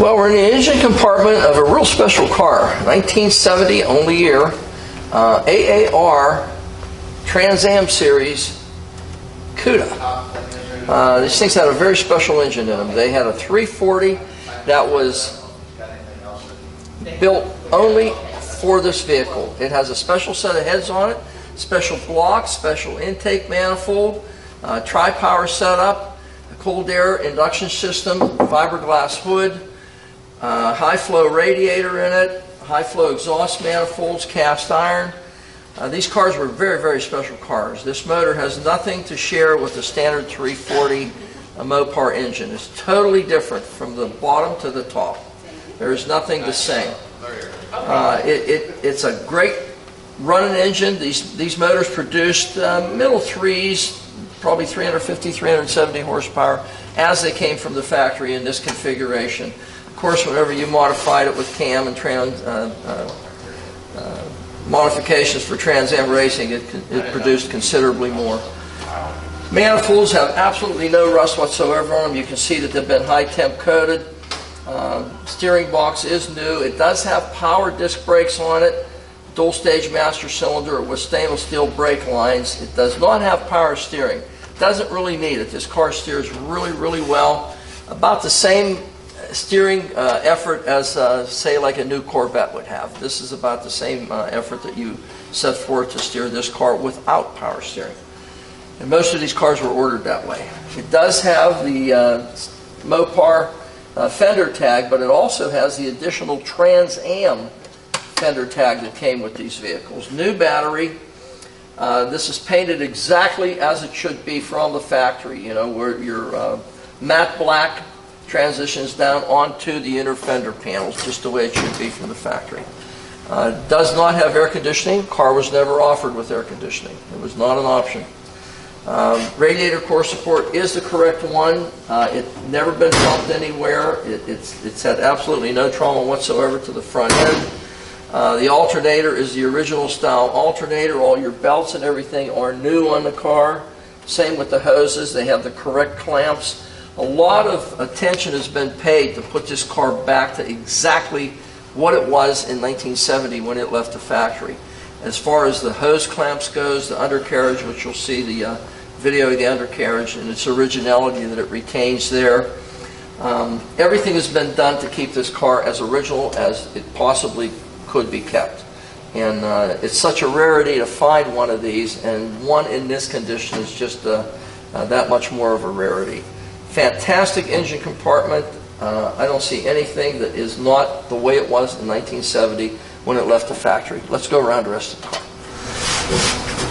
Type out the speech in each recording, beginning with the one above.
Well, we're in the engine compartment of a real special car, 1970 only year, AAR Trans Am Series Cuda. These things had a very special engine in them. They had a 340 that was built only for this vehicle. It has a special set of heads on it, special blocks, special intake manifold, tri-power setup, a cold air induction system, fiberglass hood, high flow radiator in it, high flow exhaust manifolds, cast iron. These cars were very, very special cars. This motor has nothing to share with the standard 340 Mopar engine. It's totally different from the bottom to the top. There is nothing the same. It's a great running engine. These motors produced middle threes, probably 350, 370 horsepower as they came from the factory in this configuration. Of course, whenever you modified it with cam and modifications for Trans Am racing, it produced considerably more. Manifolds have absolutely no rust whatsoever on them. You can see that they've been high temp coated. Steering box is new. It does have power disc brakes on it, dual stage master cylinder with stainless steel brake lines. It does not have power steering. Doesn't really need it. This car steers really, really well. About the same steering effort as say like a new Corvette would have. This is about the same effort that you set forth to steer this car without power steering. And most of these cars were ordered that way. It does have the Mopar fender tag, but it also has the additional Trans Am fender tag that came with these vehicles. New battery. This is painted exactly as it should be from the factory. You know, where your matte black transitions down onto the inner fender panels, just the way it should be from the factory. Does not have air conditioning. Car was never offered with air conditioning. It was not an option. Radiator core support is the correct one. It's never been bumped anywhere. It's had absolutely no trauma whatsoever to the front end. The alternator is the original style alternator. All your belts and everything are new on the car. Same with the hoses. They have the correct clamps. A lot of attention has been paid to put this car back to exactly what it was in 1970 when it left the factory. As far as the hose clamps goes, the undercarriage, which you'll see the video of the undercarriage and its originality that it retains there. Everything has been done to keep this car as original as it possibly could be kept. And it's such a rarity to find one of these, and one in this condition is just that much more of a rarity. Fantastic engine compartment. I don't see anything that is not the way it was in 1970 when it left the factory. Let's go around the rest of the car.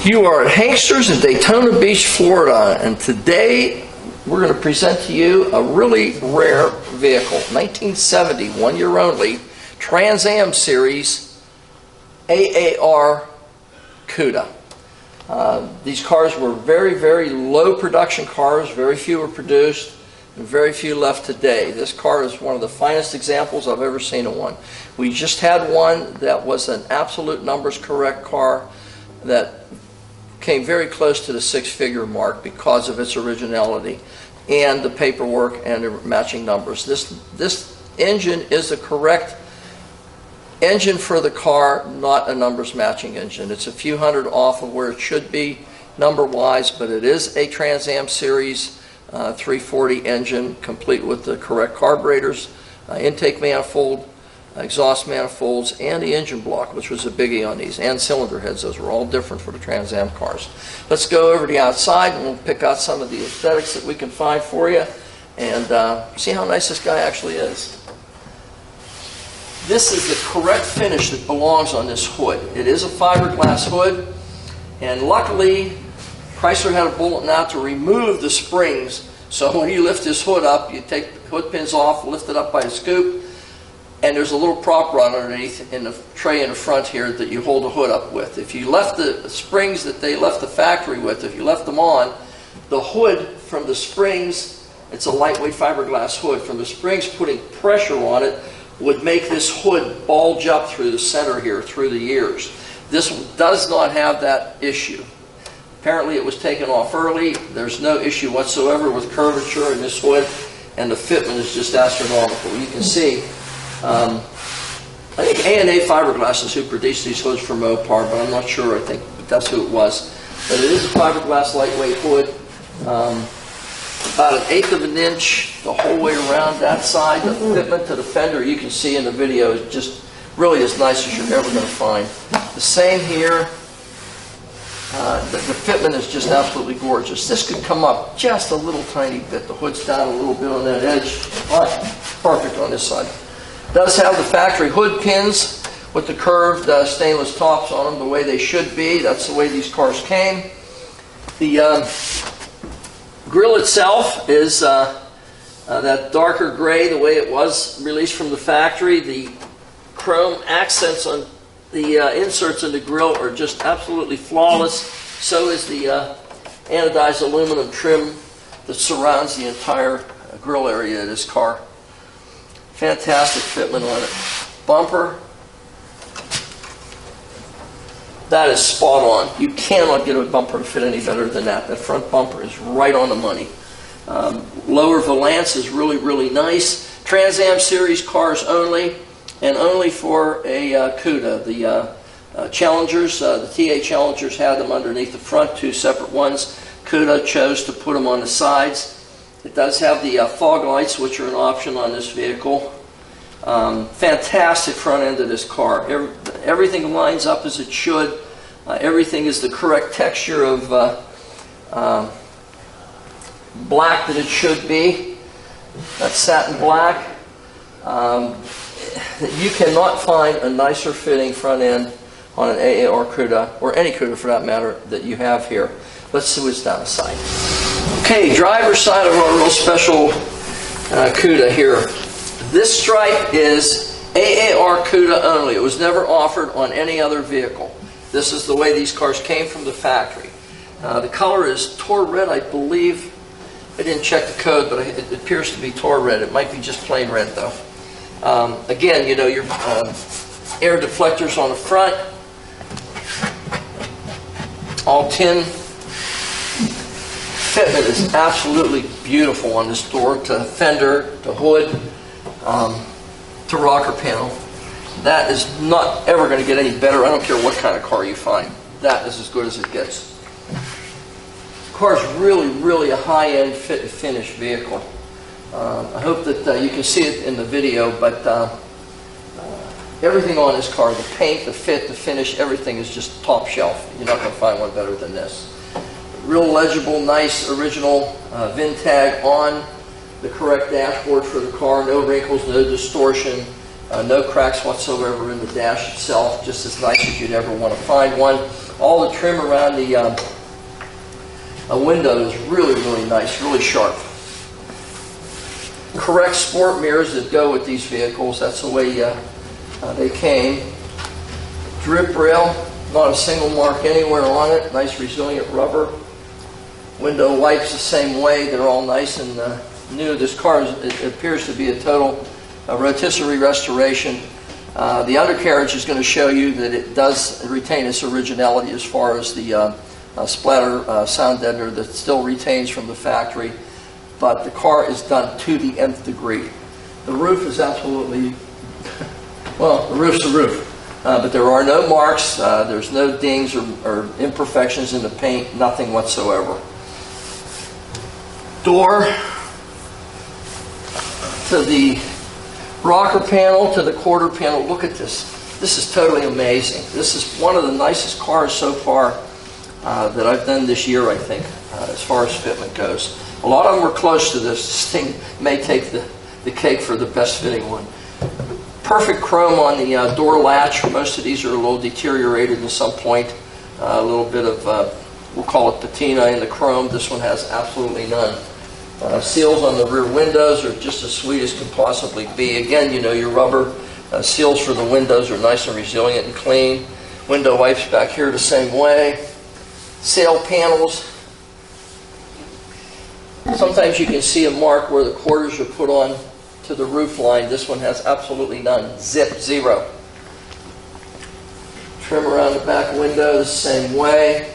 You are at Hanksters in Daytona Beach, Florida, and today we're going to present to you a really rare vehicle. 1970, 1 year only, Trans Am Series AAR Cuda. These cars were very, very low production cars. Very few were produced and very few left today. This car is one of the finest examples I've ever seen of one. We just had one that was an absolute numbers correct car that came very close to the six-figure mark because of its originality and the paperwork and the matching numbers. This engine is the correct engine for the car, not a numbers matching engine. It's a few hundred off of where it should be number-wise, but it is a Trans Am Series 340 engine, complete with the correct carburetors, intake manifold, exhaust manifolds, and the engine block, which was a biggie on these, and cylinder heads. Those were all different for the Trans Am cars. Let's go over to the outside and we'll pick out some of the aesthetics that we can find for you and see how nice this guy actually is. This is the correct finish that belongs on this hood. It is a fiberglass hood, and luckily Chrysler had a bulletin out to remove the springs, so when you lift this hood up, you take the hood pins off, lift it up by a scoop, and there's a little prop rod underneath in the tray in the front here that you hold the hood up with. If you left the springs that they left the factory with, if you left them on, the hood from the springs, it's a lightweight fiberglass hood, from the springs putting pressure on it would make this hood bulge up through the center here, through the ears. This does not have that issue. Apparently it was taken off early. There's no issue whatsoever with curvature in this hood. and the fitment is just astronomical. You can see, I think A&A Fiberglass is who produced these hoods for Mopar, but I'm not sure. I think that's who it was. But it is a fiberglass lightweight hood. About 1/8 of an inch the whole way around that side. The fitment to the fender, you can see in the video, is just really as nice as you're ever going to find. The same here. The fitment is just absolutely gorgeous. This could come up just a little tiny bit. The hood's down a little bit on that edge. But perfect on this side. It does have the factory hood pins with the curved stainless tops on them the way they should be. That's the way these cars came. The grille itself is that darker gray, the way it was released from the factory. The chrome accents on the inserts in the grille are just absolutely flawless. So is the anodized aluminum trim that surrounds the entire grille area of this car. Fantastic fitment on it. Bumper. That is spot on. You cannot get a bumper to fit any better than that. That front bumper is right on the money. Lower valance is really, really nice. Trans Am series cars only, and only for a Cuda. The Challengers, the TA Challengers had them underneath the front, 2 separate ones. Cuda chose to put them on the sides. It does have the fog lights, which are an option on this vehicle. Fantastic front end of this car. Everything lines up as it should. Everything is the correct texture of black that it should be. That's satin black. You cannot find a nicer fitting front end on an AA or Cuda, or any Cuda for that matter, that you have here. Let's see what's down the side. Okay, driver's side of our real special Cuda here. This stripe is AAR Cuda only. It was never offered on any other vehicle. This is the way these cars came from the factory. The color is Tor Red, I believe. I didn't check the code, but it appears to be Tor Red. It might be just plain red, though. Again, you know, your air deflectors on the front. All tin. Fitment is absolutely beautiful on this door, to fender, to hood, to rocker panel. That is not ever going to get any better. I don't care what kind of car you find. That is as good as it gets. The car is really, really a high-end fit and finish vehicle. I hope that you can see it in the video, but everything on this car, the paint, the fit, the finish, everything is just top shelf. You're not going to find one better than this. Real legible, nice, original VIN tag on the correct dashboard for the car. No wrinkles, no distortion, no cracks whatsoever in the dash itself. Just as nice as you'd ever want to find one. All the trim around the window is really, really nice, really sharp. Correct sport mirrors that go with these vehicles. That's the way they came. Drip rail, not a single mark anywhere on it. Nice resilient rubber. Window wipes the same way. They're all nice and new. This car it appears to be a total rotisserie restoration. The undercarriage is going to show you that it does retain its originality as far as the splatter sound deadener that still retains from the factory. But the car is done to the nth degree. The roof is absolutely, well, the roof's the roof. But there are no marks, there's no dings or imperfections in the paint, nothing whatsoever. Door to the rocker panel, to the quarter panel. Look at this. This is totally amazing. This is one of the nicest cars so far that I've done this year, I think, as far as fitment goes. A lot of them were close to this. This thing may take the cake for the best fitting one. Perfect chrome on the door latch. Most of these are a little deteriorated at some point. A little bit of, we'll call it patina in the chrome. This one has absolutely none. Seals on the rear windows are just as sweet as can possibly be. Again, you know, your rubber seals for the windows are nice and resilient and clean. Window wipes back here the same way. Sail panels. Sometimes you can see a mark where the quarters are put on to the roof line. This one has absolutely none. Zip, zero. Trim around the back windows, same way.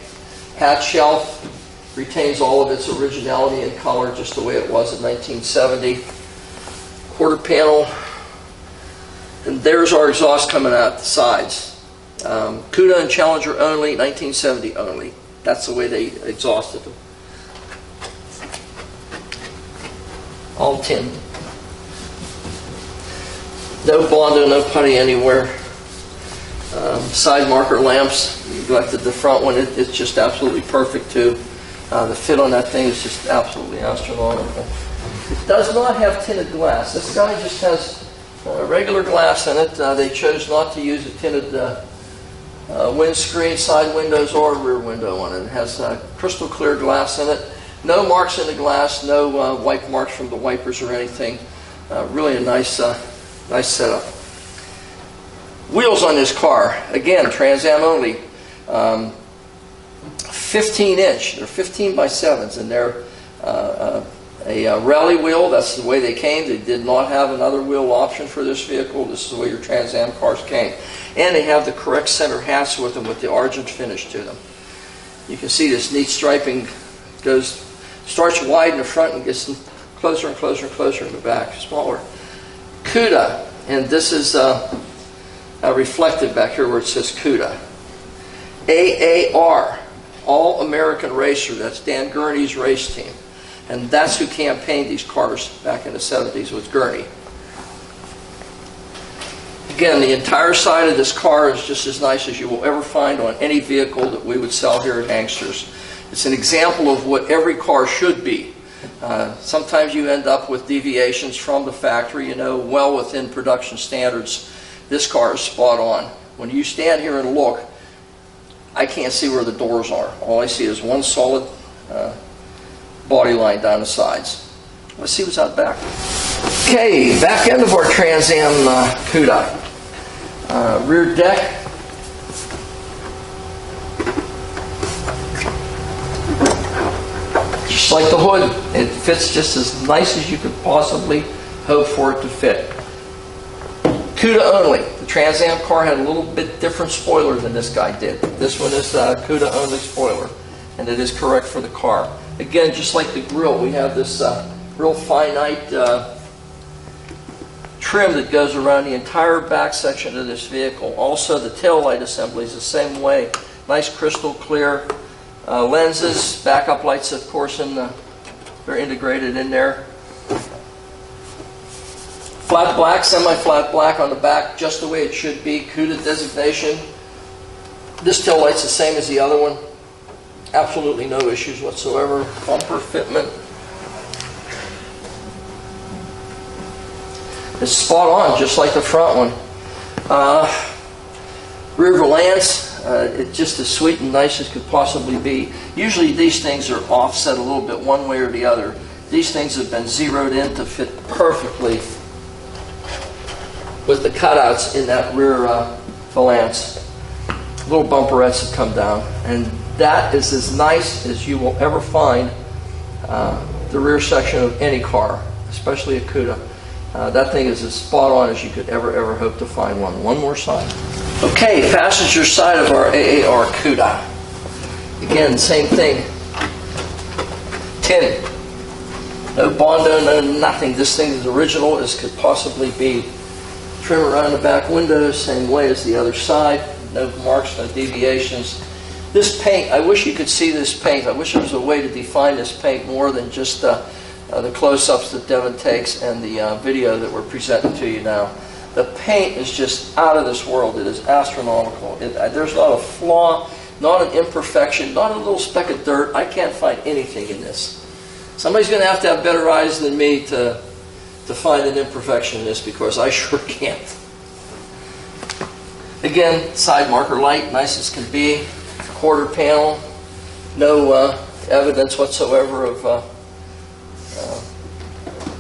Hatch shelf. Retains all of its originality and color just the way it was in 1970. Quarter panel. And there's our exhaust coming out the sides. Cuda and Challenger only, 1970 only. That's the way they exhausted them. All tin. No Bondo, no putty anywhere. Side marker lamps. Neglected the front one. It's just absolutely perfect too. The fit on that thing is just absolutely astronomical. It does not have tinted glass. This guy just has regular glass in it. They chose not to use a tinted windscreen, side windows, or rear window on it. It has crystal clear glass in it. No marks in the glass, no wipe marks from the wipers or anything. Really a nice setup. Wheels on this car, again, Trans Am only. 15-inch. They're 15 by 7s, and they're a rally wheel. That's the way they came. They did not have another wheel option for this vehicle. This is the way your Trans Am cars came. And they have the correct center hats with them with the argent finish to them. You can see this neat striping starts wide in the front and gets closer and closer and closer in the back, smaller. Cuda, and this is reflected back here where it says Cuda. AAR, All American Racer, that's Dan Gurney's race team. And that's who campaigned these cars back in the 70s, was Gurney. Again, the entire side of this car is just as nice as you will ever find on any vehicle that we would sell here at Angsters. It's an example of what every car should be. Sometimes you end up with deviations from the factory, well within production standards. This car is spot on. When you stand here and look, I can't see where the doors are. All I see is one solid body line down the sides. Let's see what's out back. Okay, back end of our Trans Am Cuda. Rear deck. Just like the hood, it fits just as nice as you could possibly hope for it to fit. Cuda only. The Trans Am car had a little bit different spoiler than this guy did. This one is Cuda only spoiler, and it is correct for the car. Again, just like the grille, we have this real finite trim that goes around the entire back section of this vehicle. Also, the taillight assembly is the same way. Nice crystal clear lenses, backup lights, of course, they're integrated in there. Flat black, semi-flat black on the back, just the way it should be. Cuda designation. This tail light's the same as the other one. Absolutely no issues whatsoever. Bumper fitment. It's spot on, just like the front one. Rear valance, it's just as sweet and nice as could possibly be. Usually these things are offset a little bit one way or the other. These things have been zeroed in to fit perfectly with the cutouts in that rear valance. Little bumperettes have come down, and that is as nice as you will ever find the rear section of any car, especially a Cuda. That thing is as spot on as you could ever hope to find one. One more side. Okay, passenger side of our AAR Cuda. Again, same thing. Tin. No Bondo, no nothing. This thing is original as could possibly be. Trim around the back windows, same way as the other side. No marks, no deviations. This paint, I wish you could see this paint. I wish there was a way to define this paint more than just the close-ups that Devin takes and the video that we're presenting to you now. The paint is just out of this world. It is astronomical. There's not a flaw, not an imperfection, not a little speck of dirt. I can't find anything in this. Somebody's going to have better eyes than me to find an imperfection in this, because I sure can't. Again, side marker light, nice as can be. Quarter panel, no evidence whatsoever of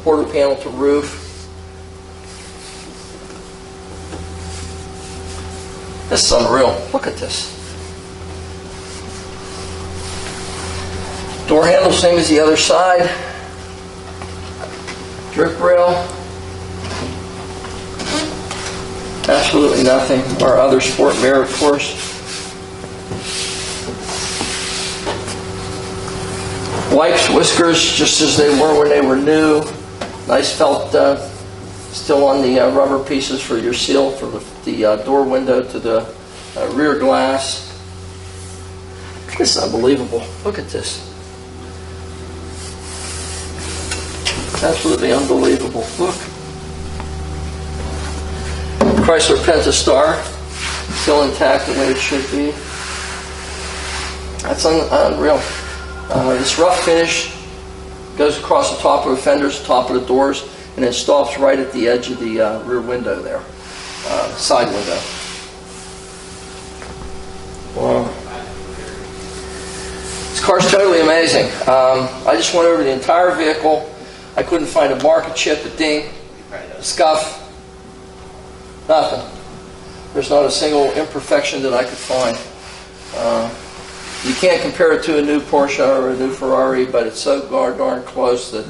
quarter panel to roof. This is unreal. Look at this. Door handle, same as the other side. Drip rail. Absolutely nothing. Our other sport mirror, of course. Wipes, whiskers, just as they were when they were new. Nice felt, still on the rubber pieces for your seal for the door window to the rear glass. This is unbelievable. Look at this. Absolutely unbelievable. Look. Chrysler Pentastar, still intact the way it should be. That's unreal. This rough finish goes across the top of the fenders, the top of the doors, and then stops right at the edge of the rear window there, side window. Wow. This car's totally amazing. I just went over the entire vehicle. I couldn't find a mark, a chip, a ding, a scuff, nothing. There's not a single imperfection that I could find. You can't compare it to a new Porsche or a new Ferrari, but it's so darn close that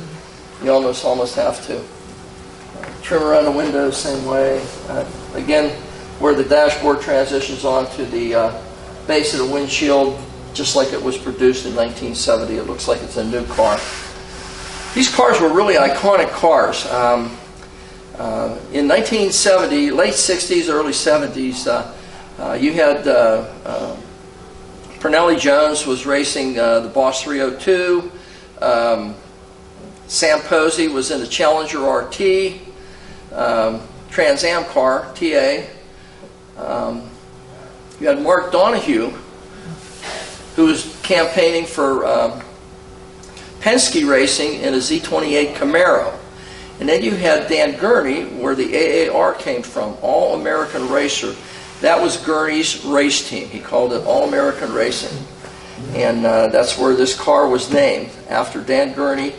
you almost have to. Trim around the windows, same way. Again, where the dashboard transitions onto the base of the windshield, just like it was produced in 1970. It looks like it's a new car. These cars were really iconic cars. In 1970, late 60s, early 70s, you had Pernelli Jones was racing the Boss 302. Sam Posey was in the Challenger RT. Trans Am car, TA. You had Mark Donahue, who was campaigning for Penske Racing in a Z28 Camaro. And then you had Dan Gurney, where the AAR came from, All-American Racer. That was Gurney's race team. He called it All-American Racing. And that's where this car was named, after Dan Gurney.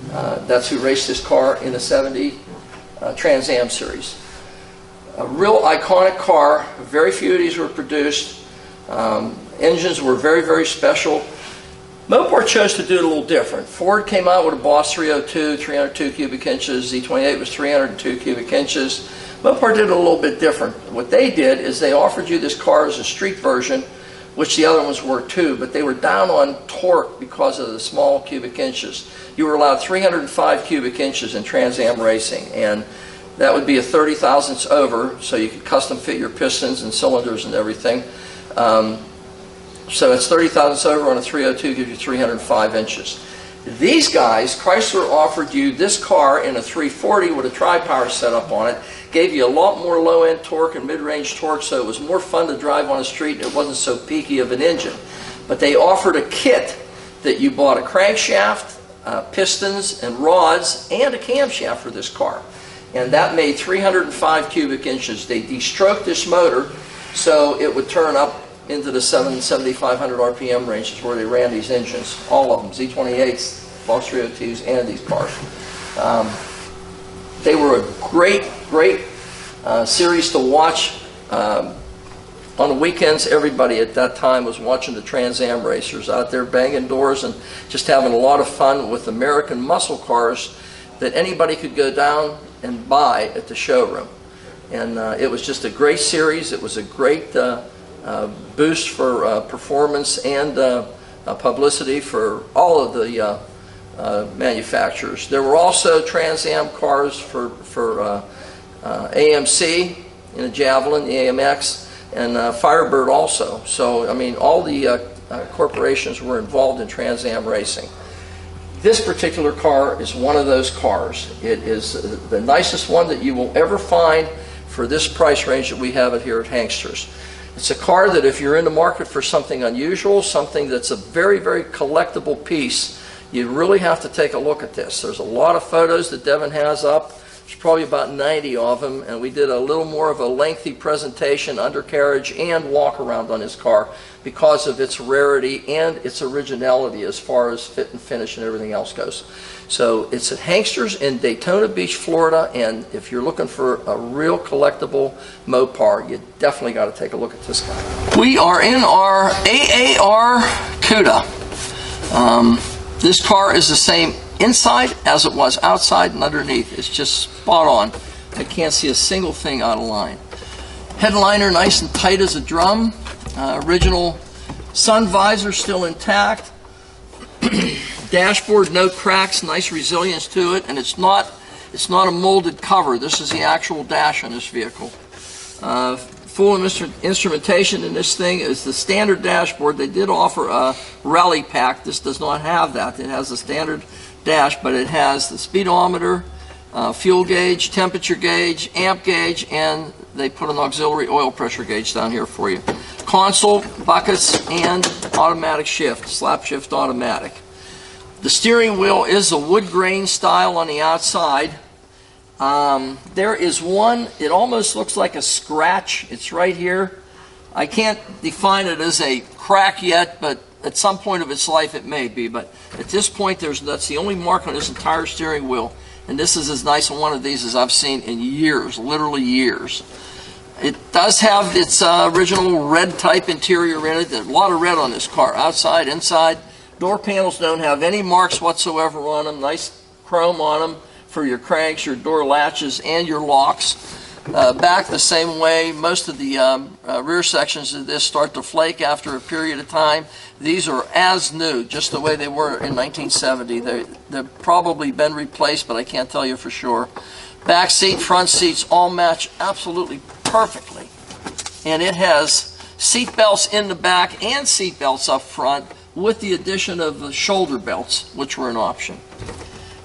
That's who raced this car in the 70 Trans Am Series. A real iconic car. Very few of these were produced. Engines were very, very special. Mopar chose to do it a little different. Ford came out with a Boss 302, 302 cubic inches. Z28 was 302 cubic inches. Mopar did it a little bit different. What they did is they offered you this car as a street version, which the other ones were too, but they were down on torque because of the small cubic inches. You were allowed 305 cubic inches in Trans Am racing, and that would be a 30 thousandths over, so you could custom fit your pistons and cylinders and everything. So it's 30 thousandths over on a 302, gives you 305 inches. These guys, Chrysler offered you this car in a 340 with a tri-power setup on it, gave you a lot more low-end torque and mid-range torque, so it was more fun to drive on the street and it wasn't so peaky of an engine. But they offered a kit that you bought a crankshaft, pistons and rods, and a camshaft for this car. And that made 305 cubic inches. They de-stroked this motor so it would turn up into the 7,500 RPM ranges where they ran these engines, all of them, Z28s, Boss 302s, and these cars. They were a great series to watch. On the weekends, everybody at that time was watching the Trans Am racers out there banging doors and just having a lot of fun with American muscle cars that anybody could go down and buy at the showroom. And it was just a great series. It was a great boost for performance and publicity for all of the manufacturers. There were also Trans Am cars for AMC in a Javelin, the AMX, and Firebird also. So, I mean, all the corporations were involved in Trans Am racing. This particular car is one of those cars. It is the nicest one that you will ever find for this price range that we have it here at Hanksters. It's a car that if you're in the market for something unusual, something that's a very, very collectible piece, you really have to take a look at this. There's a lot of photos that Devin has up. There's probably about 90 of them, and we did a little more of a lengthy presentation, undercarriage, and walk around on this car because of its rarity and its originality as far as fit and finish and everything else goes. So it's at Hanksters in Daytona Beach, Florida, and if you're looking for a real collectible Mopar, you definitely got to take a look at this guy. We are in our AAR Cuda. This car is the same inside as it was outside and underneath. It's just spot on. I can't see a single thing out of line. Headliner nice and tight as a drum. Original sun visor still intact. Dashboard, no cracks, nice resilience to it, and it's not a molded cover. This is the actual dash on this vehicle. Full instrumentation in this thing is the standard dashboard. They did offer a rally pack. This does not have that. It has a standard dash, but it has the speedometer, fuel gauge, temperature gauge, amp gauge, and they put an auxiliary oil pressure gauge down here for you. Console, buckets, and automatic shift, slap shift automatic. The steering wheel is a wood grain style on the outside. There is one, it almost looks like a scratch. It's right here. I can't define it as a crack yet, but at some point of its life it may be. But at this point, that's the only mark on this entire steering wheel. And this is as nice a one of these as I've seen in years, literally years. It does have its original red type interior in it. There's a lot of red on this car, outside, inside. Door panels don't have any marks whatsoever on them. Nice chrome on them for your cranks, your door latches, and your locks. Back the same way. Most of the rear sections of this start to flake after a period of time. These are as new, just the way they were in 1970. They've probably been replaced, but I can't tell you for sure. Back seat, front seats all match absolutely perfectly. And it has seat belts in the back and seat belts up front, with the addition of the shoulder belts, which were an option.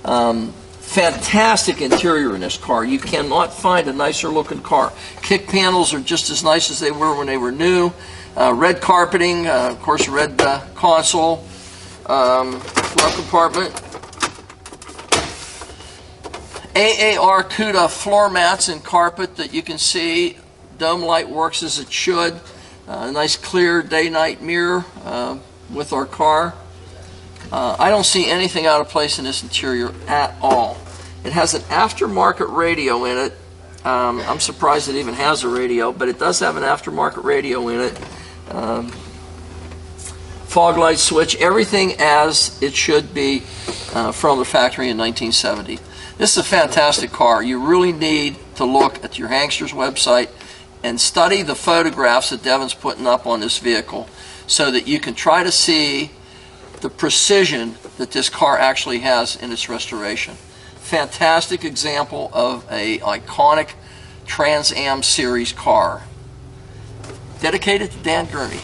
Fantastic interior in this car. You cannot find a nicer looking car. Kick panels are just as nice as they were when they were new. Red carpeting, of course, red console, glove compartment. AAR Cuda floor mats and carpet that you can see. Dome light works as it should. A nice clear day-night mirror with our car. I don't see anything out of place in this interior at all. It has an aftermarket radio in it. I'm surprised it even has a radio, but it does have an aftermarket radio in it. Fog light switch, everything as it should be from the factory in 1970. This is a fantastic car. You really need to look at your Hankster's website and study the photographs that Devin's putting up on this vehicle, so that you can try to see the precision that this car actually has in its restoration. Fantastic example of an iconic Trans Am series car. Dedicated to Dan Gurney.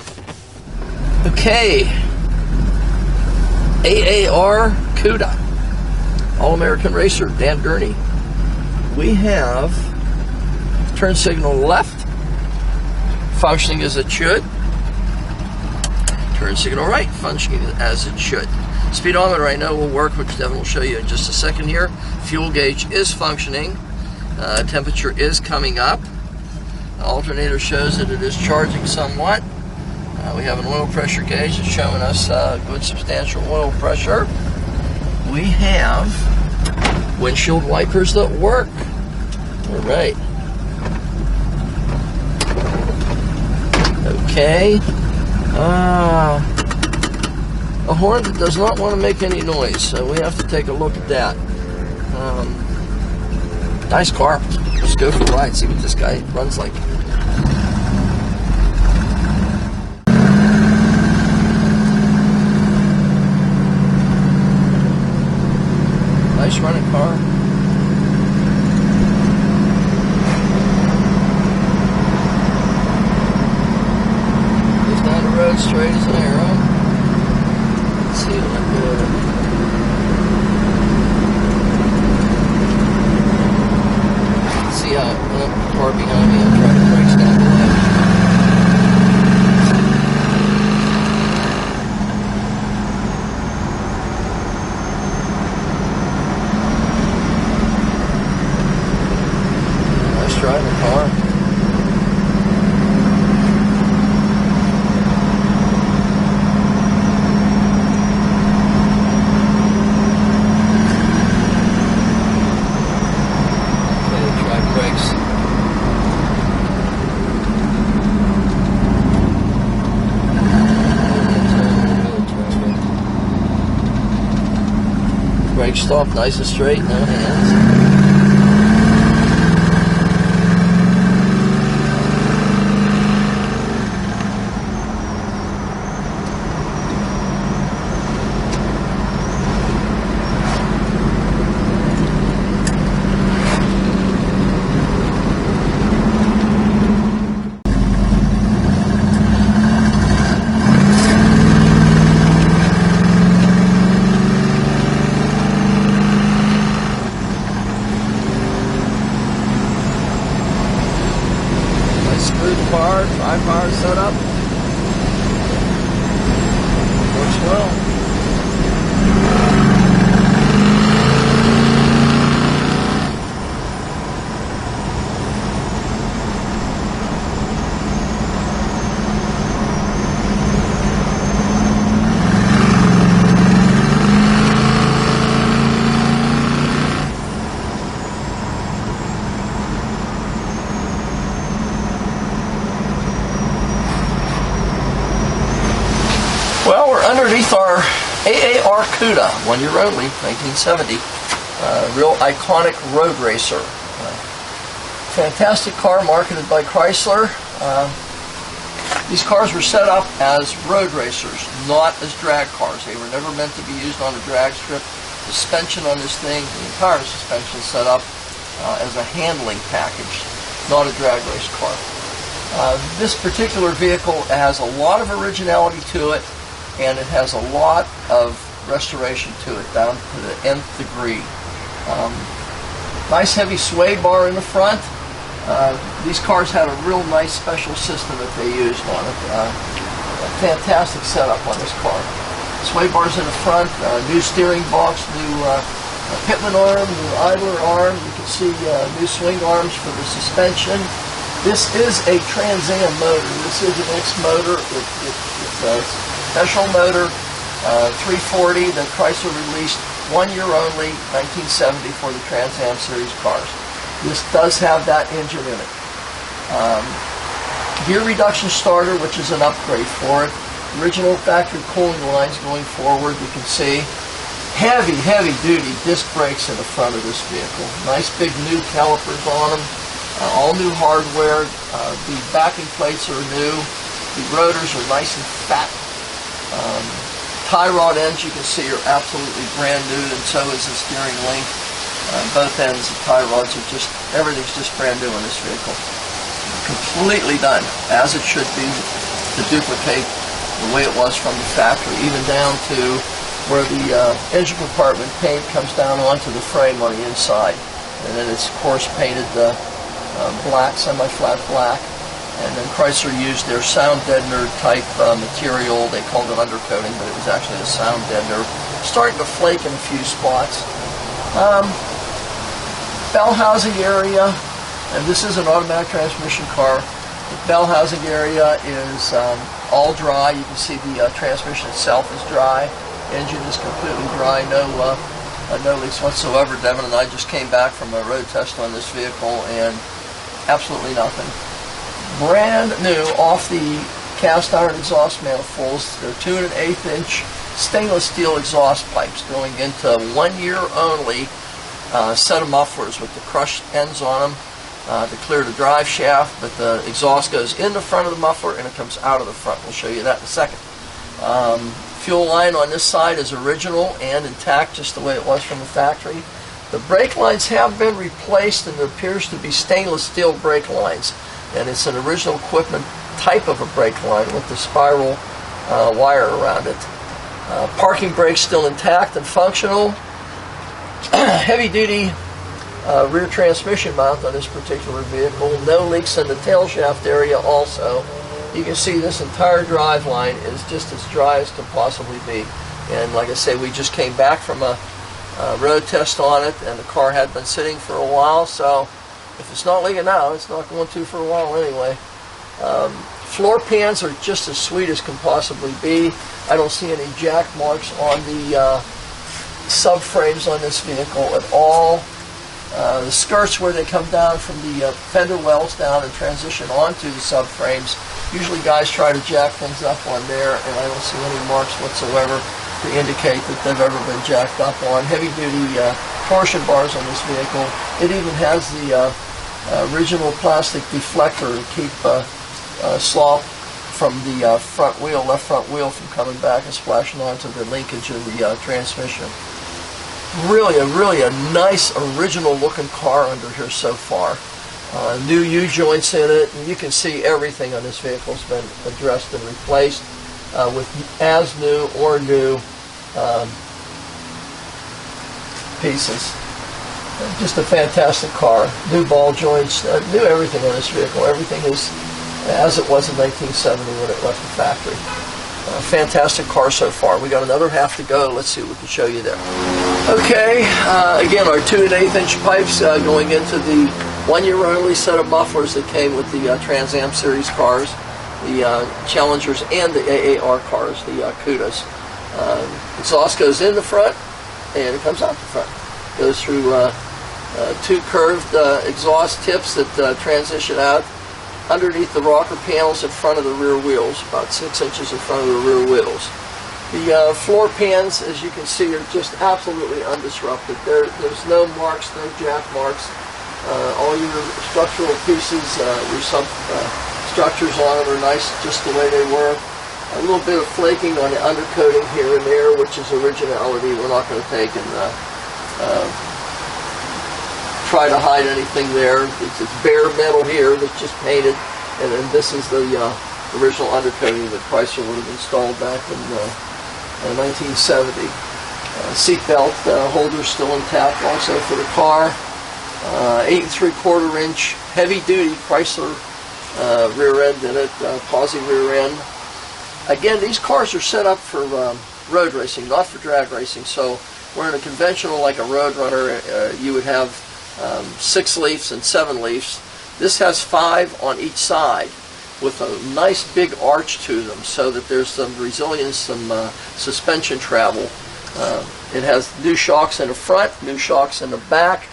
Okay. AAR Cuda. All-American Racer, Dan Gurney. We have turn signal left, functioning as it should. Turn signal right, functioning as it should. Speedometer I know will work, which Devin will show you in just a second here. Fuel gauge is functioning. Temperature is coming up. The alternator shows that it is charging somewhat. We have an oil pressure gauge that's showing us good substantial oil pressure. We have windshield wipers that work. All right. Okay. A horn that does not want to make any noise, so we have to take a look at that. Nice car. Let's go for a ride, see what this guy runs like. Nice running car. Goes down the road straight as an arrow. Let's see what I'm doing. See how the car behind me, I'm trying to brakes down the left. Nice driving car. Brake stop nice and straight, no hands. with our AAR Cuda, 1 year only, 1970. Real iconic road racer. Fantastic car marketed by Chrysler. These cars were set up as road racers, not as drag cars. They were never meant to be used on a drag strip. Suspension on this thing, the entire suspension is set up as a handling package, not a drag race car. This particular vehicle has a lot of originality to it, and it has a lot of restoration to it, down to the nth degree. Nice heavy sway bar in the front. These cars had a real nice special system that they used on it. A fantastic setup on this car. Sway bars in the front, new steering box, new pitman arm, new idler arm. You can see new swing arms for the suspension. This is a Trans Am motor. This is an X motor. It's a special motor, 340 that Chrysler released 1 year only, 1970, for the Trans Am series cars. This does have that engine in it. Gear reduction starter, which is an upgrade for it. Original factory cooling lines going forward. You can see heavy duty disc brakes in the front of this vehicle. Nice big new calipers on them. All new hardware. The backing plates are new. The rotors are nice and fat. Tie rod ends, you can see, are absolutely brand new, and so is the steering link. Both ends of tie rods are everything's just brand new in this vehicle. Completely done, as it should be, to duplicate the way it was from the factory, even down to where the engine compartment paint comes down onto the frame on the inside. And then it's, of course, painted black, semi-flat black. And then Chrysler used their sound deadener type material. They called it undercoating, but it was actually a sound deadener. Starting to flake in a few spots. Bell housing area, and this is an automatic transmission car. The bell housing area is all dry. You can see the transmission itself is dry. Engine is completely dry. No leaks whatsoever. Devin and I just came back from a road test on this vehicle, and absolutely nothing. Brand new, off the cast iron exhaust manifolds. They're 2 1/8 inch stainless steel exhaust pipes going into 1 year only set of mufflers with the crushed ends on them to clear the drive shaft, but the exhaust goes in the front of the muffler and it comes out of the front. We'll show you that in a second. Fuel line on this side is original and intact, just the way it was from the factory. The brake lines have been replaced, and there appears to be stainless steel brake lines, and it's an original equipment type of a brake line with the spiral wire around it. Parking brakes still intact and functional. Heavy duty rear transmission mount on this particular vehicle. No leaks in the tail shaft area also. You can see this entire drive line is just as dry as can possibly be. And like I say, we just came back from a road test on it, and the car had been sitting for a while, so if it's not leaking now, it's not going to for a while anyway. Floor pans are just as sweet as can possibly be. I don't see any jack marks on the subframes on this vehicle at all. The skirts, where they come down from the fender wells down and transition onto the subframes, usually guys try to jack things up on there, and I don't see any marks whatsoever to indicate that they've ever been jacked up on. Heavy duty torsion bars on this vehicle. It even has the original plastic deflector to keep slop from the front wheel, left front wheel, from coming back and splashing onto the linkage of the transmission. Really a nice original looking car under here so far. New U-joints in it, and you can see everything on this vehicle has been addressed and replaced with as new or new pieces. Just a fantastic car. New ball joints, new everything on this vehicle. Everything is as it was in 1970 when it left the factory. Fantastic car so far. We got another half to go. Let's see what we can show you there. Okay, again, our 2 1/8 inch pipes going into the 1 year only set of mufflers that came with the Trans Am series cars, the Challengers and the AAR cars, the Cudas. Exhaust goes in the front and it comes out the front. Goes through 2 curved exhaust tips that transition out underneath the rocker panels in front of the rear wheels, about 6 inches in front of the rear wheels. The floor pans, as you can see, are just absolutely undisrupted. There's no marks, no jack marks. All your structural pieces, your structures on them are nice just the way they were. A little bit of flaking on the undercoating here and there, which is originality. We're not going to take and try to hide anything there. It's bare metal here that's just painted, and then this is the original undercoating that Chrysler would have installed back in 1970. Seat belt holder still intact also for the car. 8 3/4 inch heavy duty Chrysler rear end in it, posi rear end. Again, these cars are set up for road racing, not for drag racing. So where in a conventional like a Roadrunner you would have 6 leafs and 7 leafs, this has 5 on each side with a nice big arch to them so that there's some resilience, some suspension travel. It has new shocks in the front, new shocks in the back.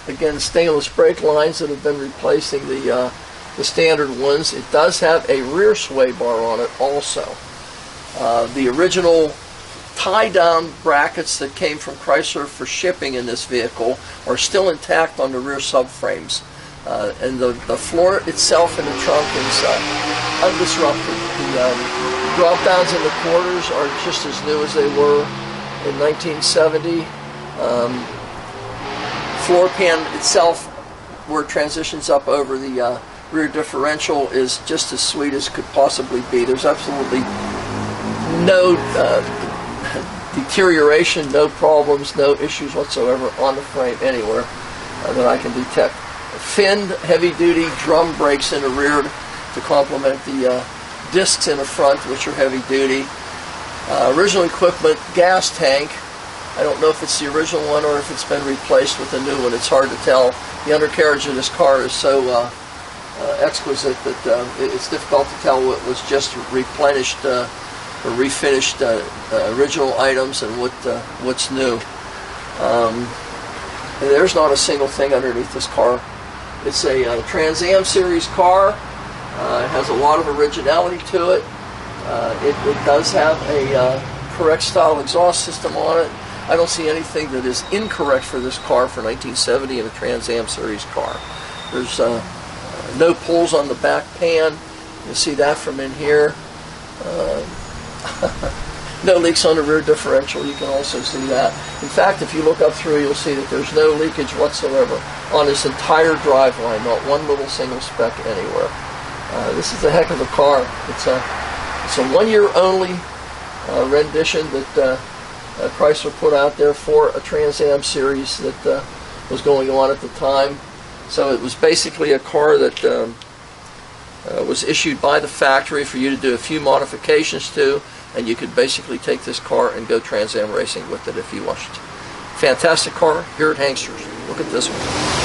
Again, stainless brake lines that have been replacing the standard ones. It does have a rear sway bar on it also. The original tie-down brackets that came from Chrysler for shipping in this vehicle are still intact on the rear subframes. And the floor itself in the trunk is undisrupted. The drop-downs in the quarters are just as new as they were in 1970. Floor pan itself, where it transitions up over the rear differential, is just as sweet as could possibly be. There's absolutely no deterioration, no problems, no issues whatsoever on the frame anywhere that I can detect. Finned heavy-duty drum brakes in the rear to complement the discs in the front, which are heavy-duty. Original equipment gas tank. I don't know if it's the original one or if it's been replaced with a new one. It's hard to tell. The undercarriage of this car is so exquisite that it's difficult to tell what was just replenished or refinished original items and what's new. There's not a single thing underneath this car. It's a Trans Am series car. It has a lot of originality to it. It does have a correct style exhaust system on it. I don't see anything that is incorrect for this car for 1970 in a Trans Am series car. There's no pulls on the back pan. You see that from in here. No leaks on the rear differential. You can also see that. In fact, if you look up through, you'll see that there's no leakage whatsoever on this entire driveline. Not one little single speck anywhere. This is a heck of a car. It's a 1-year only rendition that Chrysler put out there for a Trans Am series that was going on at the time. So it was basically a car that was issued by the factory for you to do a few modifications to, and you could basically take this car and go Trans Am racing with it if you wished. Fantastic car here at Hangster's. Look at this one.